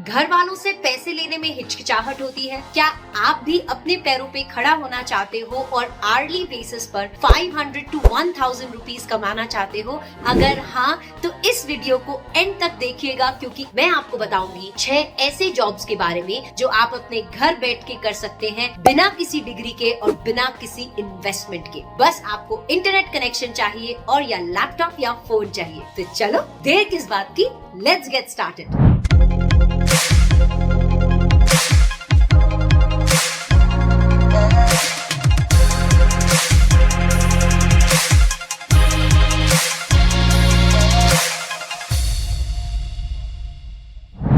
घर वालों से पैसे लेने में हिचकिचाहट होती है? क्या आप भी अपने पैरों पे खड़ा होना चाहते हो और आर्ली बेसिस पर 500 to 1000 रुपीज कमाना चाहते हो? अगर हाँ, तो इस वीडियो को एंड तक देखिएगा, क्योंकि मैं आपको बताऊंगी 6 ऐसे जॉब्स के बारे में जो आप अपने घर बैठ के कर सकते हैं, बिना किसी डिग्री के और बिना किसी इन्वेस्टमेंट के। बस आपको इंटरनेट कनेक्शन चाहिए और या लैपटॉप या फोन चाहिए। तो चलो देर किस बात की, लेट्स गेट स्टार्टेड।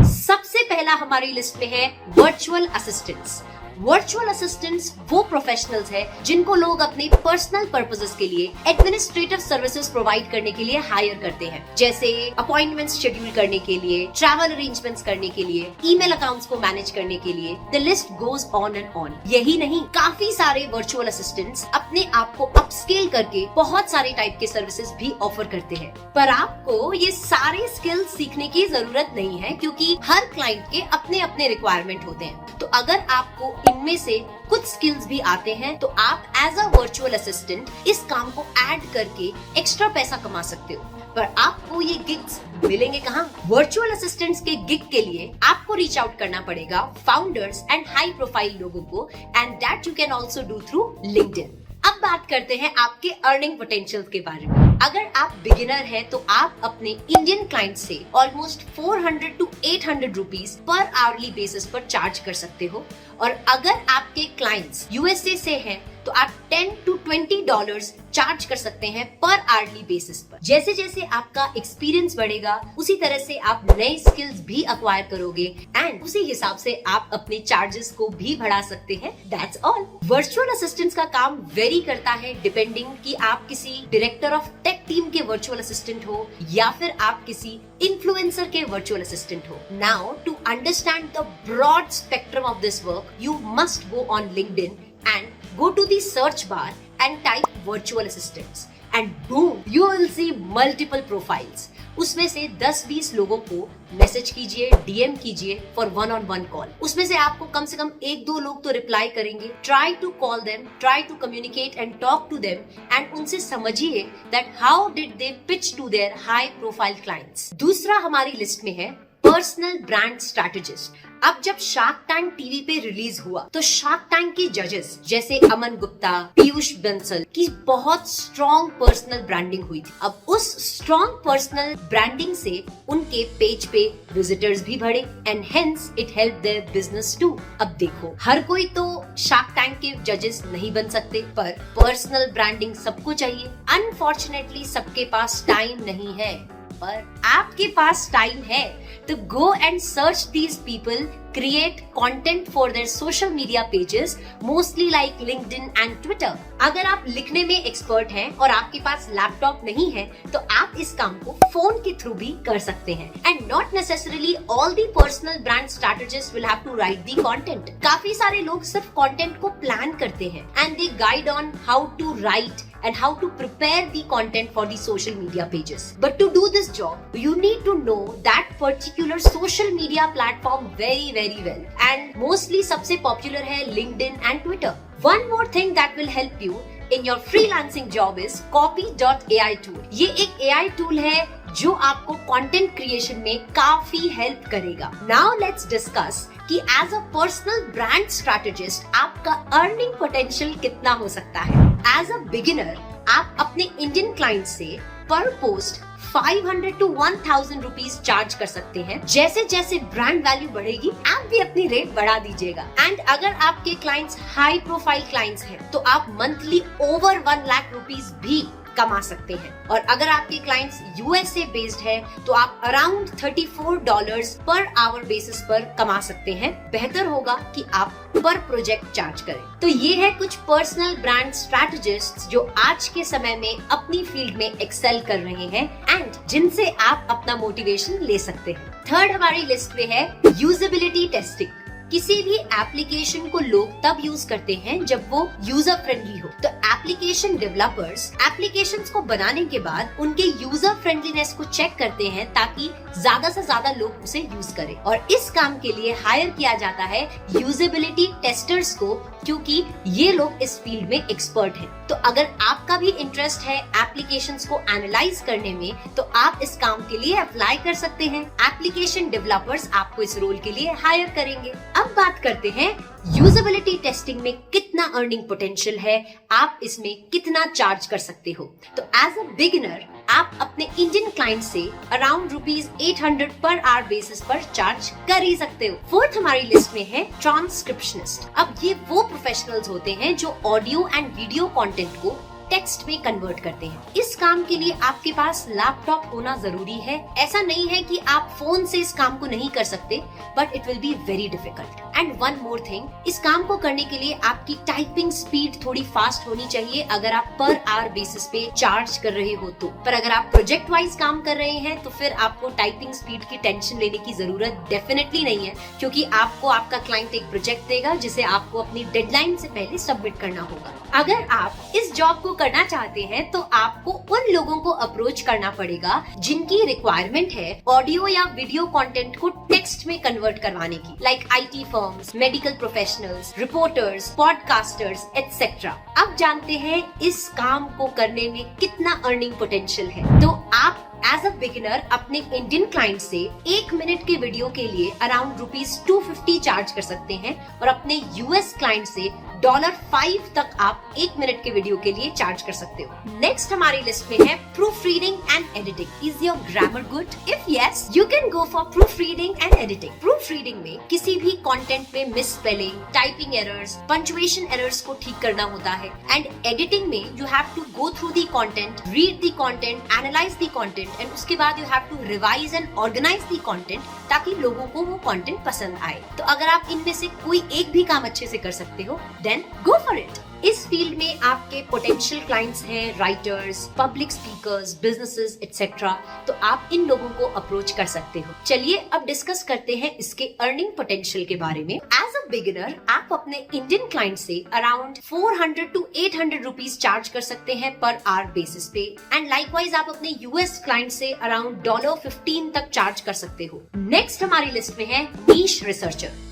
सबसे पहला हमारी लिस्ट में है वर्चुअल असिस्टेंट्स। वर्चुअल असिस्टेंट्स वो प्रोफेशनल्स हैं जिनको लोग अपने पर्सनल पर्पसेस के लिए एडमिनिस्ट्रेटिव सर्विसेज प्रोवाइड करने के लिए हायर करते हैं, जैसे अपॉइंटमेंट्स शेड्यूल करने के लिए, ट्रैवल अरेंजमेंट्स करने के लिए, ईमेल अकाउंट्स को मैनेज करने के लिए। The list goes on and on. यही नहीं, काफी सारे वर्चुअल असिस्टेंट्स अपने आप को अपस्केल करके बहुत सारे टाइप के सर्विसेज भी ऑफर करते हैं। पर आपको ये सारे स्किल्स सीखने की जरूरत नहीं है, क्योंकि हर क्लाइंट के अपने अपने रिक्वायरमेंट होते हैं। तो अगर आपको इनमें से कुछ स्किल्स भी आते हैं, तो आप एज अ वर्चुअल असिस्टेंट इस काम को ऐड करके एक्स्ट्रा पैसा कमा सकते हो। पर आपको ये गिग्स मिलेंगे कहाँ? वर्चुअल असिस्टेंट्स के गिग के लिए आपको रीच आउट करना पड़ेगा फाउंडर्स एंड हाई प्रोफाइल लोगों को, and that you can also do through LinkedIn. अब बात करते हैं आपके अर्निंग पोटेंशियल के बारे में। अगर आप बिगिनर हैं, तो आप अपने इंडियन क्लाइंट से almost 400 to 800 rupees per hourly basis पर चार्ज कर सकते हो। और अगर आपके क्लाइंट्स यूएसए से हैं, तो आप 10 to 20 डॉलर्स चार्ज कर सकते हैं पर आवरली बेसिस पर। जैसे जैसे आपका एक्सपीरियंस बढ़ेगा, उसी तरह से आप नए स्किल्स भी अक्वायर करोगे, एंड उसी हिसाब से आप अपने चार्जेस को भी बढ़ा सकते हैं। That's all. वर्चुअल असिस्टेंट्स का काम वेरी करता है, डिपेंडिंग कि आप किसी डायरेक्टर ऑफ टेक टीम के वर्चुअल असिस्टेंट हो या फिर आप किसी इन्फ्लुएंसर के वर्चुअल असिस्टेंट हो। Now to understand the broad spectrum of this work, you must go on LinkedIn and go to the search bar and type virtual assistants, and boom, you will see multiple profiles. उसमें से 10-20 लोगों को message कीजिए, DM कीजिए for वन-on-one call. उसमें से आपको कम से कम 1-2 लोग तो रिप्लाई करेंगे। Try to call them, try to communicate and talk to them, and उनसे समझिए that how did they pitch to their high profile clients. दूसरा हमारी लिस्ट में है पर्सनल ब्रांड स्ट्रैटेजिस्ट। अब जब शार्क टैंक टीवी पे रिलीज हुआ, तो शार्क टैंक के जजेस जैसे अमन गुप्ता, पीयूष बंसल की बहुत स्ट्रॉन्ग पर्सनल ब्रांडिंग हुई थी। अब उस स्ट्रॉन्ग पर्सनल ब्रांडिंग से उनके पेज पे विजिटर्स भी बढ़े, and hence it help their business too. अब देखो, हर कोई तो शार्क टैंक के जजेस नहीं बन सकते, पर पर्सनल ब्रांडिंग सबको चाहिए। अनफॉर्चुनेटली सबके पास टाइम नहीं है, पर आपके पास टाइम है, तो go and search these people, create content for their social media pages, mostly like LinkedIn and Twitter. अगर आप लिखने में एक्सपर्ट हैं और आपके पास लैपटॉप नहीं है, तो आप इस काम को फोन के थ्रू भी कर सकते हैं। And not necessarily all the personal brand strategists will have to write the content. काफी सारे लोग सिर्फ कंटेंट को प्लान करते हैं, and they guide on how to write and how to prepare the content for the social media pages. But to do this job, you need to know that particular social media platform very well, and mostly सबसे popular है LinkedIn and Twitter. One more thing that will help you in your freelancing job is Copy.ai tool. ये एक AI tool है जो आपको content creation में काफी help करेगा। Now let's discuss कि as a personal brand strategist आपका अर्निंग पोटेंशियल कितना हो सकता है। एज अ बिगिनर आप अपने इंडियन क्लाइंट से पर पोस्ट 500 to 1000 रुपीज चार्ज कर सकते हैं। जैसे जैसे ब्रांड वैल्यू बढ़ेगी, आप भी अपनी रेट बढ़ा दीजिएगा। एंड अगर आपके क्लाइंट्स हाई प्रोफाइल क्लाइंट्स हैं, तो आप मंथली ओवर 1 लाख रुपीज भी कमा सकते हैं। और अगर आपके क्लाइंट्स यूएसए बेस्ड है, तो आप अराउंड $34 पर आवर बेसिस पर कमा सकते हैं। बेहतर होगा कि आप पर प्रोजेक्ट चार्ज करें। तो ये है कुछ पर्सनल ब्रांड स्ट्रैटेजिस्ट्स जो आज के समय में अपनी फील्ड में एक्सेल कर रहे हैं, एंड जिनसे आप अपना मोटिवेशन ले सकते हैं। थर्ड हमारी लिस्ट में है यूजेबिलिटी टेस्टिंग। किसी भी एप्लीकेशन को लोग तब यूज करते हैं जब वो यूजर फ्रेंडली हो। तो एप्लीकेशन डेवलपर्स एप्लीकेशंस को बनाने के बाद उनके यूजर फ्रेंडलीनेस को चेक करते हैं ताकि ज्यादा से ज्यादा लोग उसे यूज करें। और इस काम के लिए हायर किया जाता है यूजेबिलिटी टेस्टर्स को, क्योंकि ये लोग इस फील्ड में एक्सपर्ट हैं। तो अगर आपका भी इंटरेस्ट है एप्लीकेशंस को एनालाइज करने में, तो आप इस काम के लिए अप्लाई कर सकते हैं। एप्लीकेशन डेवलपर्स आपको इस रोल के लिए हायर करेंगे। अब बात करते हैं यूजेबिलिटी टेस्टिंग में कितना अर्निंग पोटेंशियल है, आप इसमें कितना चार्ज कर सकते हो। तो एज अ बिगिनर आप अपने इंडियन क्लाइंट से अराउंड ₹800 पर आवर बेसिस पर चार्ज कर ही सकते हो। फोर्थ हमारी लिस्ट में है ट्रांसक्रिप्शनिस्ट। अब ये वो प्रोफेशनल्स होते हैं जो ऑडियो एंड वीडियो कंटेंट को टेक्स्ट में कन्वर्ट करते हैं। इस काम के लिए आपके पास लैपटॉप होना जरूरी है। ऐसा नहीं है कि आप फोन से इस काम को नहीं कर सकते, but it will be very difficult. And one more thing, इस काम को करने के लिए आपकी टाइपिंग स्पीड थोड़ी फास्ट होनी चाहिए अगर आप पर आवर बेसिस पे चार्ज कर रहे हो तो। पर अगर आप प्रोजेक्ट वाइज काम कर रहे हैं तो फिर आपको टाइपिंग स्पीड की टेंशन लेने की जरूरत डेफिनेटली नहीं है, क्योंकि आपको आपका क्लाइंट एक प्रोजेक्ट देगा जिसे आपको अपनी डेडलाइन से पहले सबमिट करना होगा। अगर आप इस जॉब को करना चाहते हैं तो आपको उन लोगों को अप्रोच करना पड़ेगा जिनकी रिक्वायरमेंट है ऑडियो या वीडियो कंटेंट को टेक्स्ट में कन्वर्ट करवाने की, like IT firms, medical professionals, reporters, podcasters etcetera. अब जानते हैं इस काम को करने में कितना अर्निंग पोटेंशियल है। तो आप एज अ बिगिनर अपने इंडियन क्लाइंट से 1 मिनट के वीडियो के लिए अराउंड ₹250 चार्ज कर सकते हैं, और अपने यूएस क्लाइंट से $5 तक आप 1 मिनट के वीडियो के लिए चार्ज कर सकते हो। नेक्स्ट हमारी लिस्ट में है proof reading and editing. Is your grammar good? If yes, you can go for proof reading and editing. Proof reading में किसी भी कंटेंट में miss spelling, typing errors, punctuation errors को ठीक करना होता है। एंड एडिटिंग में you have to go through the content, read the content, analyse the content, and उसके बाद you have to revise and organise the content ताकि लोगों को वो कंटेंट पसंद आए। तो अगर आप इनमें से कोई एक भी काम अच्छे से कर सकते हो, देन गो फॉर इट। इस फील्ड में आपके पोटेंशियल क्लाइंट्स हैं writers, public speakers, businesses etcetera. तो आप इन लोगों को अप्रोच कर सकते हो। चलिए अब डिस्कस करते हैं इसके अर्निंग पोटेंशियल के बारे में। एज अ बिगिनर आप अपने इंडियन क्लाइंट से अराउंड $400 to $800 चार्ज कर सकते हैं पर आवर बेसिस पे। एंड लाइकवाइज आप अपने यूएस क्लाइंट से अराउंड $15 तक चार्ज कर सकते हो। नेक्स्ट हमारी लिस्ट में है नीश रिसर्चर।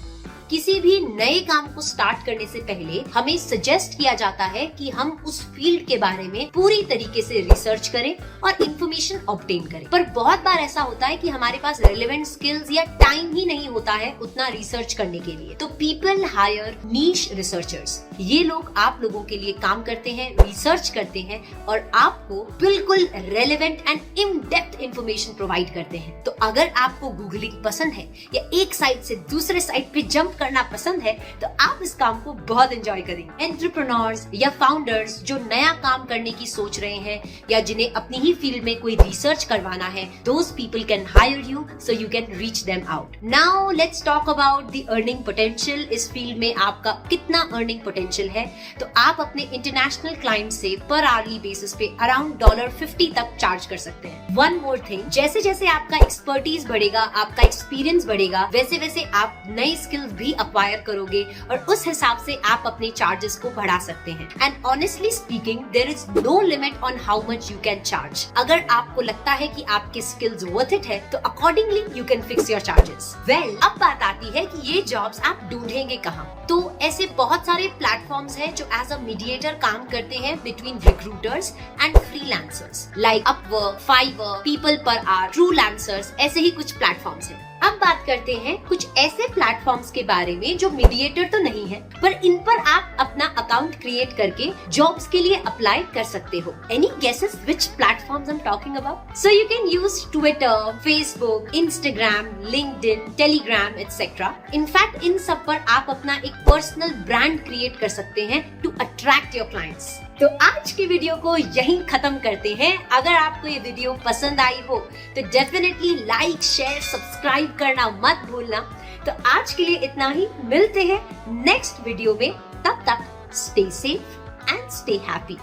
किसी भी नए काम को स्टार्ट करने से पहले हमें सजेस्ट किया जाता है कि हम उस फील्ड के बारे में पूरी तरीके से रिसर्च करें और इंफॉर्मेशन ऑब्टेन करें। पर बहुत बार ऐसा होता है कि हमारे पास रेलेवेंट स्किल्स या टाइम ही नहीं होता है उतना रिसर्च करने के लिए। तो पीपल हायर नीश रिसर्चर्स। ये लोग आप लोगों के लिए काम करते हैं, रिसर्च करते हैं और आपको बिल्कुल relevant and in depth information provide करते हैं। तो अगर आपको गूगलिंग पसंद है या एक साइट से दूसरे साइट पे जंप करना पसंद है, तो आप इस काम को बहुत एंजॉय करेंगे। एंटरप्रेन्योर्स या फाउंडर्स जो नया काम करने की सोच रहे हैं या जिन्हें अपनी ही फील्ड में कोई रिसर्च करवाना है, those people can hire you so you can reach them out. Now let's talk about the earning potential. इस फील्ड में आपका कितना अर्निंग पोटेंशियल है? तो आप अपने इंटरनेशनल क्लाइंट से पर आवरली बेसिस पे अराउंड $50 तक चार्ज कर सकते हैं। वन मोर थिंग, जैसे जैसे आपका एक्सपर्टीज बढ़ेगा, आपका एक्सपीरियंस बढ़ेगा, वैसे वैसे आप नई स्किल्स भी अक्वायर करोगे और उस हिसाब से आप अपने चार्जेस को बढ़ा सकते हैं। And honestly speaking, there is no limit on how much you can charge. अगर आपको लगता है कि आपके स्किल्स वर्थ इट है, तो accordingly you can fix your charges. Well, अब बात आती है कि ये जॉब्स आप ढूंढेंगे कहाँ। तो ऐसे बहुत सारे प्लेटफॉर्म्स हैं जो एज अ मीडिएटर काम करते हैं between recruiters and freelancers, like Upwork, Fiverr, PeoplePerHour, Truelancers, ऐसे ही कुछ प्लेटफॉर्म्स हैं। अब बात करते हैं कुछ ऐसे प्लेटफॉर्म्स के बारे में जो मीडिएटर तो नहीं है, पर इन पर आप अपना अकाउंट क्रिएट करके जॉब्स के लिए अप्लाई कर सकते हो। Any guesses which platforms I am talking about? So you can use Twitter, Facebook, Instagram, LinkedIn, Telegram etcetera. In fact इन सब पर आप अपना एक पर्सनल ब्रांड क्रिएट कर सकते हैं टू अट्रैक्ट योर क्लाइंट्स। तो आज की वीडियो को यहीं खत्म करते हैं। अगर आपको ये वीडियो पसंद आई हो तो डेफिनेटली लाइक, शेयर, सब्सक्राइब करना मत भूलना। तो आज के लिए इतना ही, मिलते हैं नेक्स्ट वीडियो में। तब तक stay safe and stay happy.